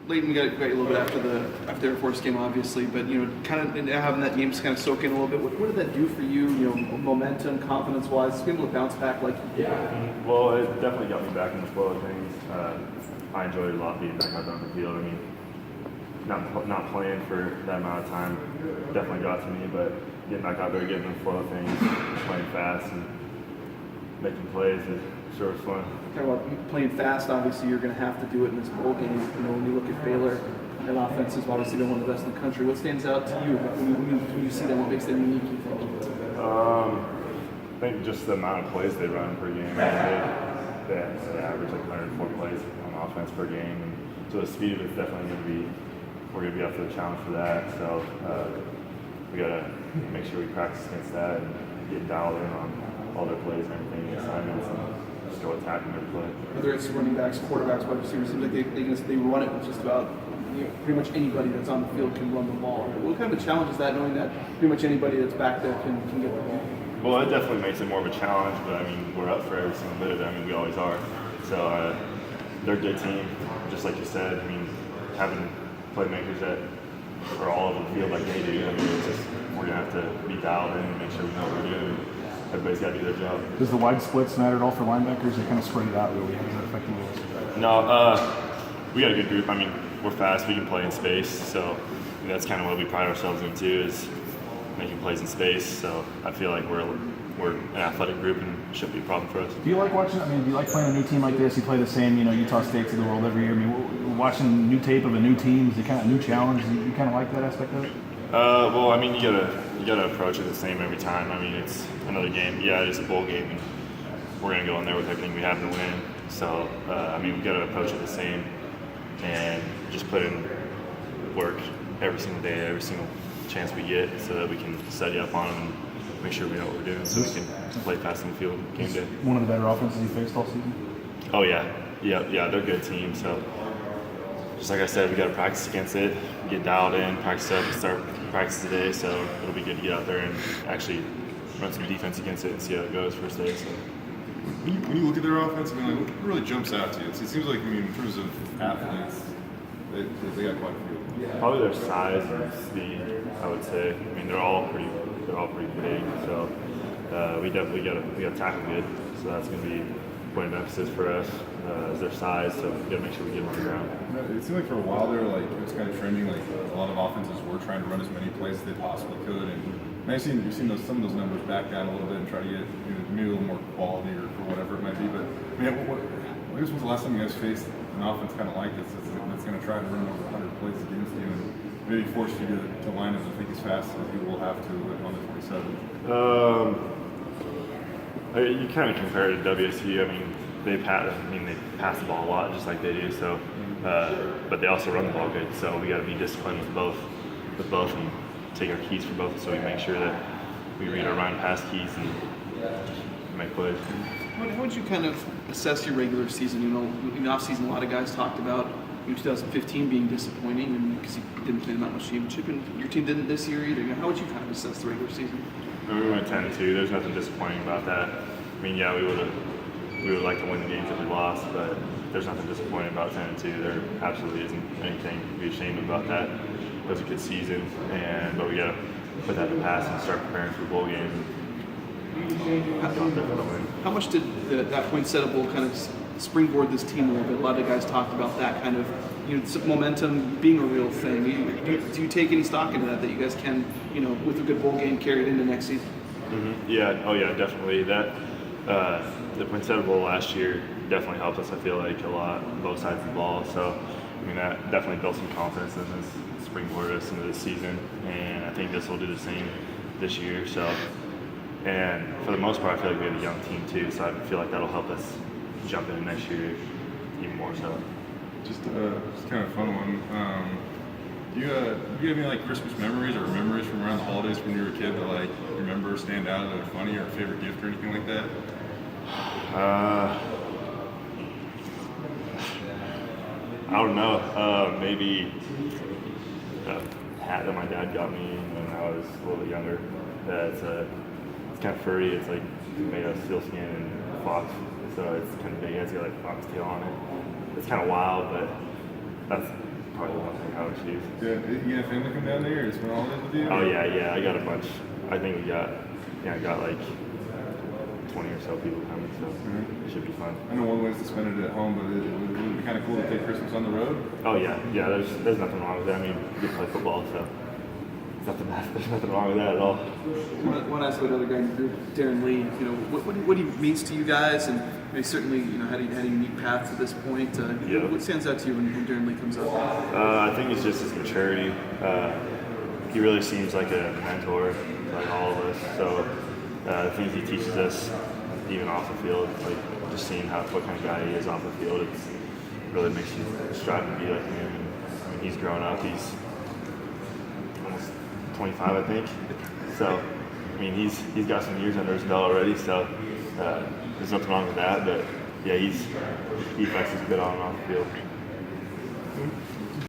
Leighton got you a little bit after the Air Force game, obviously, but kind of having that game just kind of soak in a little bit. What did that do for you? Momentum, confidence-wise, being able to bounce back like you did? Well, it definitely got me back in the flow of things. I enjoyed a lot being back out on the field. I mean, not playing for that amount of time definitely got to me, but getting back out there, getting in the flow of things, playing fast and making plays, it sure was fun. Talk about playing fast. Obviously, you're going to have to do it in this bowl game. When you look at Baylor, that offense is obviously one of the best in the country. What stands out to you when you see them? What makes them unique, you think? I think just the amount of plays they run per game. They average like 104 plays on offense per game, and so the speed of it's definitely going to be. We're going to be up for the challenge for that. So we got to make sure we practice against that and get dialed in on all their plays and everything, assignments, and just go attacking their play. Whether it's running backs, quarterbacks, wide receivers, it seems like they run it with just about pretty much anybody that's on the field can run the ball. What kind of a challenge is that, knowing that pretty much anybody that's back there can get the ball? Well, it definitely makes it more of a challenge, but I mean, we're up for every single bit of it. I mean, we always are. So they're a good team, just like you said. I mean, having playmakers that are all over the field like they do, I mean, it's just we're gonna have to be dialed in and make sure we know what we're doing. Everybody's got to do their job. Does the wide splits matter at all for linebackers? They kind of spread it out really. How does that affect you? No, we got a good group. I mean, we're fast. We can play in space. So that's kind of what we pride ourselves in too, is making plays in space. So I feel like we're an athletic group and it shouldn't be a problem for us. Do you like watching? I mean, do you like playing a new team like this? You play the same, Utah States of the world every year. I mean, watching new tape of a new team is the kind of new challenge. You kind of like that aspect of it? Well, I mean, you gotta approach it the same every time. I mean, it's another game. Yeah, it is a bowl game, and we're gonna go in there with everything we have to win. So, I mean, we gotta approach it the same, and just put in work every single day, every single chance we get, so that we can study up on them and make sure we know what we're doing, so we can play fast in the field game day. One of the better offenses you faced all season? Oh yeah, they're a good team. So, just like I said, we got to practice against it, get dialed in, practice up, and start practice today. So it'll be good to get out there and actually run some defense against it and see how it goes first day. So when you look at their offense, I mean, what really jumps out to you? It seems like, in terms of athletes, they got quite a few. Probably their size and speed, I would say. I mean, they're all pretty big. So we definitely got to tackle good. So that's going to be a point of emphasis for us. Is their size, so we got to make sure we get them on the ground. It seemed like for a while there, like it was kind of trending. Like a lot of offenses were trying to run as many plays as they possibly could, and you've seen some of those numbers back down a little bit and try to get maybe a little more quality or whatever it might be. But I mean, I guess when's the last time you guys faced an offense kind of like this that's going to try to run over 100 plays against you and maybe force you to line up, I think, as fast as you will have to on the 27? You kind of compare it to WSU. I mean, they pass the ball a lot, just like they do. So, but they also run the ball good. So we got to be disciplined with both, and take our keys for both. So we make sure that we read our run pass keys and make plays. How would you kind of assess your regular season? In the off-season, a lot of guys talked about 2015 being disappointing, and because you didn't play in that much championship, and your team didn't this year either. How would you kind of assess the regular season? We went 10-2. There's nothing disappointing about that. I mean, yeah, we would like to win the games that we lost, but there's nothing disappointing about 10-2. There absolutely isn't anything to be ashamed about that. It was a good season, but we got to put that to the past and start preparing for bowl games. How much did that Poinsettia Bowl kind of springboard this team a little bit? A lot of guys talked about that kind of momentum being a real thing. Do you take any stock into that you guys can, with a good bowl game, carry it into next season? Mm-hmm. Yeah. Oh yeah, definitely. That the Poinsettia Bowl last year definitely helped us. I feel like a lot on both sides of the ball. So I mean, that definitely built some confidence in this, springboarded us into this season, and I think this will do the same this year. So. And for the most part, I feel like we have a young team too, so I feel like that'll help us jump into next year even more so. Just kind of a fun one. Do you have any like Christmas memories or memories from around the holidays when you were a kid that like remember stand out that are funny, or a favorite gift or anything like that? I don't know. Maybe a hat that my dad got me when I was a little bit younger. It's kind of furry. It's like made of sealskin and fox, so it's kind of big. It's got like a fox tail on it. It's kind of wild, but that's probably the one thing I would choose. Yeah, you got family come down there? Or spend all this with you? Oh yeah, I got a bunch. I think I got like 20 or so people coming, so it should be fun. I know one way is to spend it at home, but it would be kind of cool to take Christmas on the road. Oh yeah. There's nothing wrong with that. I mean, you play football, so there's nothing wrong with that at all. I want to ask about another guy in the group, Darren Lee. You know, what he means to you guys, and he certainly, you know, had a unique path to this point. What stands out to you when Darren Lee comes up? I think it's just his maturity. He really seems like a mentor, like all of us. So the things he teaches us, even off the field, like just seeing what kind of guy he is off the field, it really makes you strive to be like him. And I mean, he's grown up. He's almost 25, I think. So, I mean, he's got some years under his belt already. So there's nothing wrong with that. But yeah, he flexes good on and off the field.